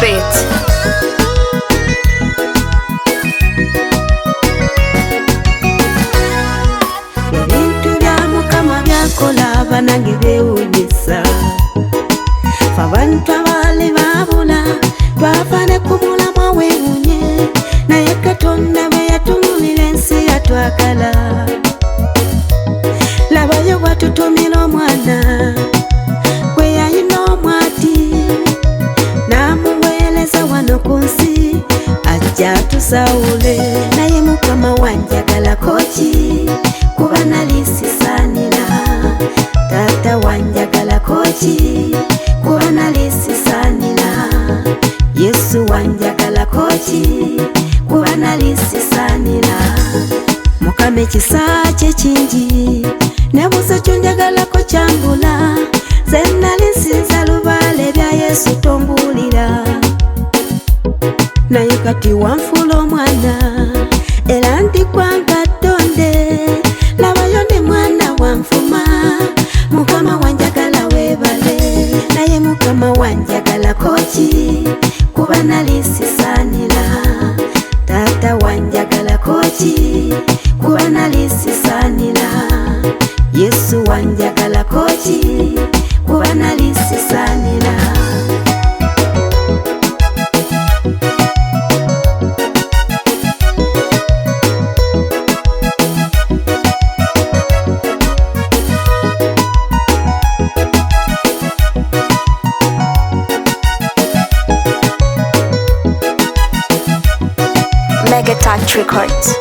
beat. Ebintu bya Mukama byakola banange beewuunyisa. Ffe abantu abaali baabula twafa ne ku mulamwa weewuunye, naye Katonda bwe yatumulira ensi yatwagala. Labayo bwatutumira omwana gwe yalina omwati, n'amuweereza wano ku nsi ajja atusawule. Naye Mukama wanjagalakoki kuba nali sisaanira, taata wanjagalakoki kuba nali sisaanira, Yesu wanjagalakoki kuba nali sisaanira. Mukama ekisa kye kingi, nebuuza kyonjagalako kyambula, ze nali nsinza lubaale bya Yesu tombuulira. Naye kati wanfuula omwana era ndikwanga ttonde, labayo ne mwana wanfuma. Mukama wanjagala weebale, naye Mukama wanjagalakoki kuba nali sisaanira, taata wanjagalakoki kuba nali sisaanira, Yesu wanjagalakoki kuba nali sisaanira. Mega Touch Records.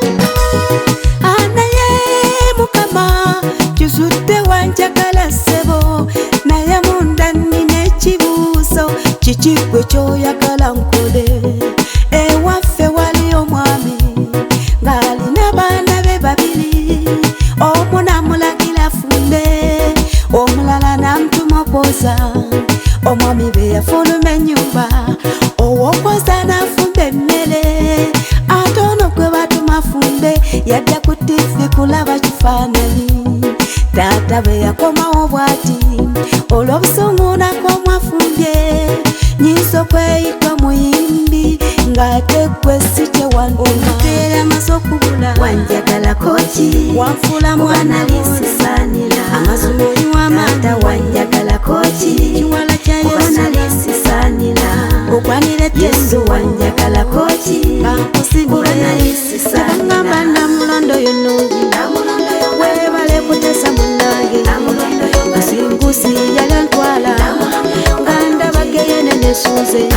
Naye Mukama kyusudde wanjagala ssebo, naye munda nnina ekibuuzo, kiki gwe ky'oyagala nkole? Ewaffe wali omwami ng'alina baana be babiri, omu n'amulagira fumbe, omulala n'amutuma okwoza. Omwami be yafuluma ennyumba, ow'okwoza n'afumba emmere, ate ono gwe batuma fumbe yadda ku TV kulaba kifaananyi. Taata bwe yakomawo bw'ati, olw'obusungu nakomwafumbye, nyiiza okweyita muyimbi ng'ate gwe si kye wanteera amaze okubula. Wanjagalakoki wanfuula mwana lisisaanira, amazima oliw'amaata. Wanjagalakoki kiwala kya Yesu lisisaanira, okwanira Yesu wanjagalakoki kuba lisisaanira. Ngamba namulondo yonnungi, weebale kutesa munnange, nsingusi yali antwala nga ndabageyene nesuuze.